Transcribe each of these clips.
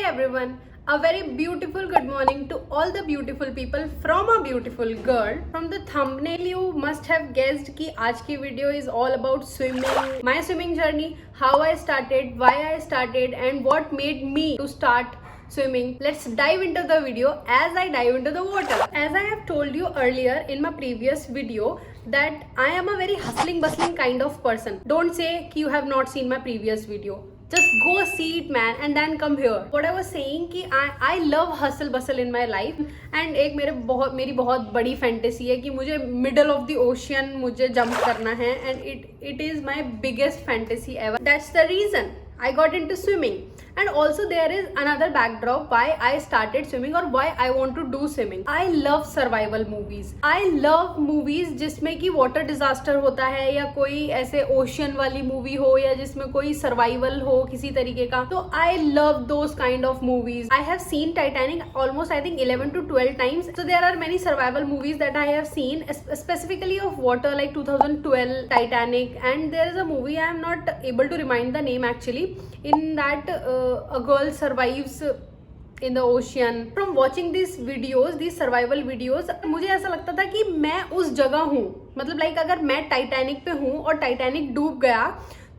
everyone, a very beautiful good morning to all the beautiful people from a beautiful girl. From the thumbnail you must have guessed कि आज की video is all about swimming, my swimming journey, how I started, why I started and what made me to start swimming. Let's dive into the video as I dive into the water. As I have told you earlier in my previous video that I am a very hustling bustling kind of person. Don't say कि you have not seen my previous video. Just go see it man and then come here. What I was saying कि I love hustle bustle in my life and एक मेरी बहुत बड़ी fantasy है कि मुझे middle of the ocean मुझे jump करना है and it is my biggest fantasy ever. That's the reason I got into swimming. And also there is another backdrop why I started swimming or why I want to do swimming. I love survival movies. I love movies जिसमें कि water disaster होता है या कोई ऐसे ocean वाली movie हो या जिसमें कोई survival हो किसी तरीके का. तो I love those kind of movies. I have seen Titanic almost I think 11 to 12 times. So there are many survival movies that I have seen specifically of water like 2012 Titanic, and there is a movie I am not able to remind the name actually. In that a girl survives in the ocean. From watching these videos, these survival videos, मुझे ऐसा लगता था कि मैं उस जगह हूँ. मतलब लाइक अगर मैं टाइटैनिक पे हूँ और टाइटैनिक डूब गया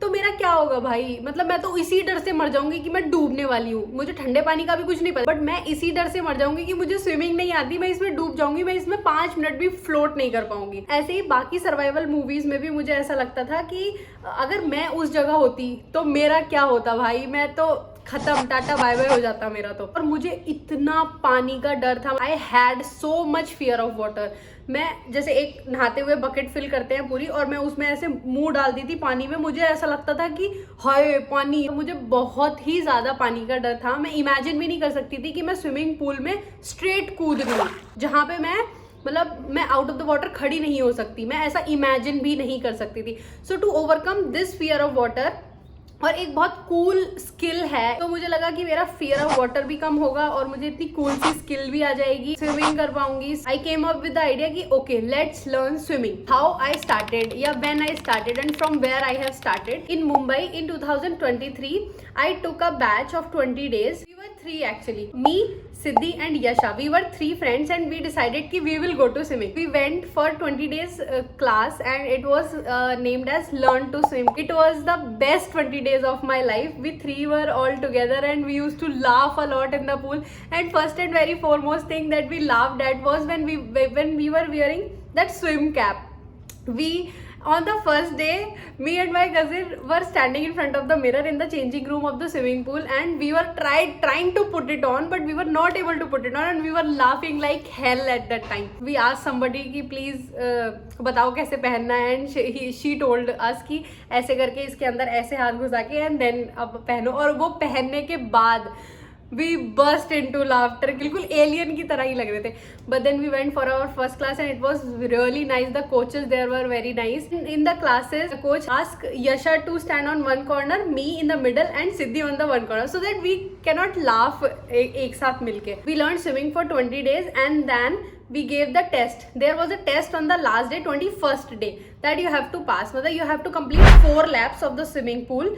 तो मेरा क्या होगा भाई. मतलब मैं तो इसी डर से मर जाऊंगी कि मैं डूबने वाली हूँ. मुझे ठंडे पानी का भी कुछ नहीं पता बट मैं इसी डर से मर जाऊंगी कि मुझे स्विमिंग नहीं आती, मैं इसमें डूब जाऊंगी, मैं इसमें 5 मिनट भी फ्लोट नहीं कर पाऊंगी. ऐसे ही बाकी सर्वाइवल मूवीज में भी मुझे ऐसा लगता था कि अगर मैं उस जगह होती तो मेरा क्या होता भाई. मैं तो खत्म, टाटा बाय बाय हो जाता मेरा तो. और मुझे इतना पानी का डर था. I had so much fear of water. मैं जैसे एक नहाते हुए बकेट फिल करते हैं पूरी और मैं उसमें ऐसे मुंह डालती थी पानी में. मुझे ऐसा लगता था कि हाय पानी. मुझे बहुत ही ज्यादा पानी का डर था. मैं इमेजिन भी नहीं कर सकती थी कि मैं स्विमिंग पूल में स्ट्रेट कूद रही हूँ जहाँ पे मैं आउट ऑफ द वाटर खड़ी नहीं हो सकती. मैं ऐसा इमेजिन भी नहीं कर सकती थी. So to overcome this fear of water, और एक बहुत कूल स्किल है तो मुझे लगा कि मेरा फियर ऑफ वाटर भी कम होगा और मुझे इतनी कूल सी स्किल भी आ जाएगी, स्विमिंग कर पाऊंगी. I came up with the idea कि okay let's learn swimming. How I started या when I started and from where I have started. In Mumbai in 2023 I took a batch of 20 days. We were 3 actually. Me, Siddhi and Yasha. We were 3 friends and we decided कि we will go to swimming. We went for 20 days class and it was named as Learn to Swim. It was the best 20 days of my life. We 3 were all together and we used to laugh a lot in the pool. And first and very foremost thing that we laughed at was when we were wearing that swim cap. On the first day, me and my cousin were standing in front of the mirror in the changing room of the swimming pool and we were trying to put it on but we were not able to put it on and we were laughing like hell at that time. We asked somebody कि please बताओ कैसे पहनना है and she told us कि ऐसे करके इसके अंदर ऐसे हाथ घुसा के and then अब पहनो. और वो पहनने के बाद we burst into laughter. बिल्कुल एलियन की तरह ही लग रहे थे. But then we went for our first class and it was really nice. The coaches there were very nice. In the classes, the coach asked Yasha to stand on one corner, me in the middle and Siddhi on the one corner so that we cannot laugh एक साथ मिलके. We learned swimming for 20 days and then we gave the test. There was a test on the last day, 21st day, that you have to pass. मतलब you have to complete 4 laps of the swimming pool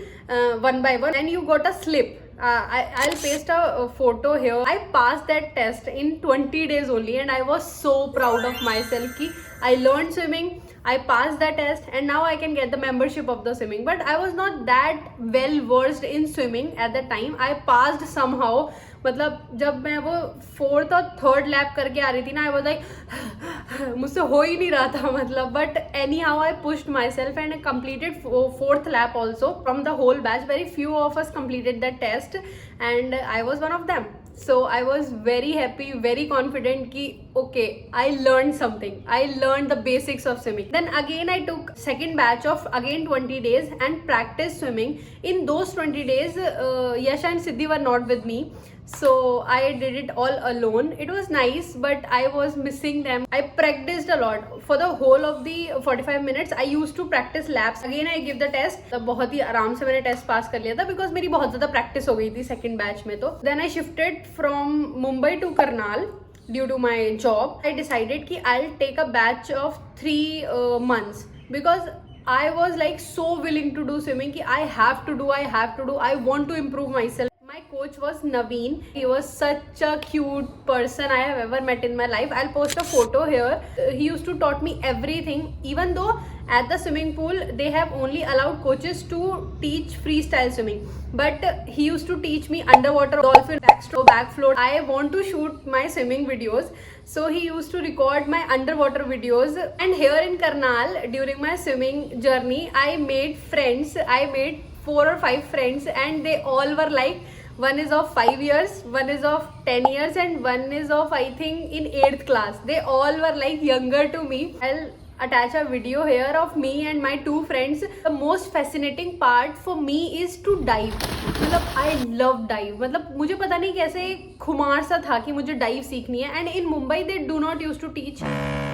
one by one and you got a slip. I'll paste a photo here. I passed that test in 20 days only and I was so proud of myself कि I learned swimming, I passed the test and now I can get the membership of the swimming. But I was not that well versed in swimming at the time. I passed somehow. मतलब जब मैं वो 4th और 3rd lap करके आ रही थी ना, I was like मुझसे हो ही नहीं रहा था मतलब. But anyhow I pushed myself and I completed 4th lap also from the whole batch. Very few of us completed that test and I was one of them. So I was very happy, very confident कि okay, I learned something. I learned the basics of swimming. Then again I took second batch of again 20 days and practiced swimming. In those 20 days, Yasha and Siddhi were not with me. So I did it all alone. It was nice, but I was missing them. I practiced a lot. For the whole of the 45 minutes, I used to practice laps. Again, I give the test. तब बहुत ही आराम से मैंने test pass कर लिया था because मेरी बहुत ज़्यादा प्रैक्टिस हो गई थी सेकेंड बैच में. तो then I shifted from Mumbai to Karnal due to my job. I decided कि I'll take a batch of 3 months because I was like so willing to do swimming कि I have to do. I want to improve myself. My coach was Naveen. He was such a cute person I have ever met in my life. I'll post a photo here. He used to taught me everything, even though at the swimming pool they have only allowed coaches to teach freestyle swimming, but he used to teach me underwater dolphin, backstroke, back float. I want to shoot my swimming videos, so he used to record my underwater videos. And here in Karnal, during my swimming journey, I made friends. I made 4 or 5 friends, and they all were like, one is of 5 years, one is of 10 years, and one is of, I think, in 8th class. They all were like younger to me. I'll attach a video here of me and my 2 friends. The most fascinating part for me is to dive. मतलब I love dive. मतलब मुझे पता नहीं कैसे खुमार सा था कि मुझे dive सीखनी है. And in Mumbai they do not used to teach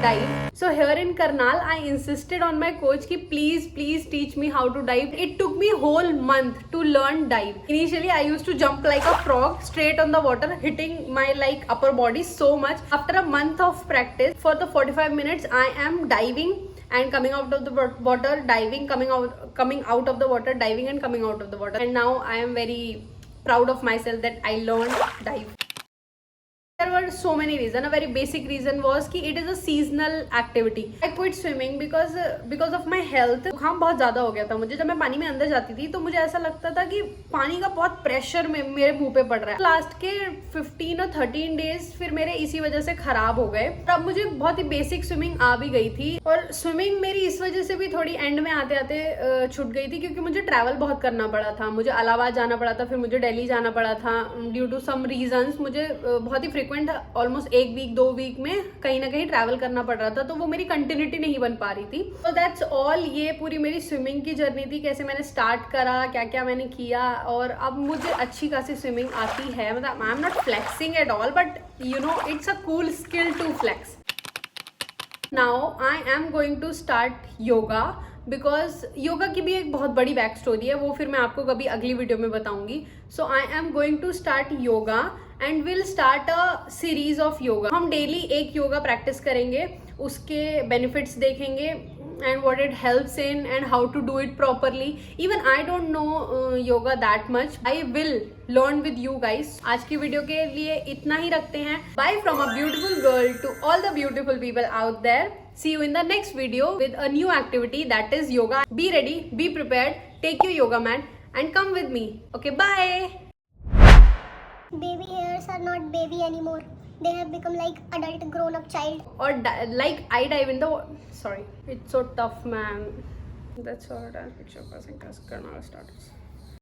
dive. So here in Karnal I insisted on my coach कि please teach me how to dive. It took me whole month to learn dive. Initially I used to jump like a frog straight on the water, hitting my like upper body so much. After a month of practice, for the 45 minutes I am diving and coming out of the water, diving, coming out of the water, diving and coming out of the water. And now I am very proud of myself that I learned dive. There were so many reasons. A very basic reason was कि it is a seasonal activity. I quit swimming because of my health. जुकाम बहुत ज़्यादा हो गया था मुझे. जब मैं पानी में अंदर जाती थी तो मुझे ऐसा लगता था कि पानी का बहुत प्रेशर मेरे मुंह पे पड़ रहा है. लास्ट के 15 और 13 डेज फिर मेरे इसी वजह से खराब हो गए. अब मुझे बहुत ही बेसिक स्विमिंग आ भी गई थी, और स्विमिंग मेरी इस वजह से भी थोड़ी एंड में आते आते छूट गई थी क्योंकि मुझे ट्रैवल बहुत करना पड़ा था. मुझे इलाहाबाद जाना पड़ा था, फिर मुझे दिल्ली जाना पड़ा था. ड्यू टू सम रीजंस मुझे बहुत ही ऑलमोस्ट 1 वीक 2 वीक में कहीं ना कहीं ट्रैवल करना पड़ रहा था, तो वो मेरी कंटिन्यूटी नहीं बन पा रही थी. तो दैट्स ऑल. ये पूरी मेरी स्विमिंग की जर्नी थी, कैसे मैंने स्टार्ट करा, क्या क्या मैंने किया, और अब मुझे अच्छी खासी स्विमिंग आती है. मतलब I am not flexing at all, but you know it's a cool skill to flex. Now I am going to start yoga, because yoga की भी एक बहुत बड़ी बैक स्टोरी है, वो फिर मैं आपको कभी अगली वीडियो में बताऊंगी. So I am going to start yoga and will start a series of yoga. हम डेली एक योगा प्रैक्टिस करेंगे, उसके बेनिफिट्स देखेंगे and what it helps in and how to do it properly. Even I don't know yoga that much. I will learn with you guys. आज की video के लिए इतना ही रखते हैं. Bye from a beautiful girl to all the beautiful people out there. See you in the next video with a new activity, that is yoga. Be ready, be prepared, take your yoga mat and come with me. Okay, bye. Baby hairs are not baby anymore. They have become like adult grown up child. Or like I dive in the sorry, it's so tough, man. That's all. I'll picture passing Karnal starters.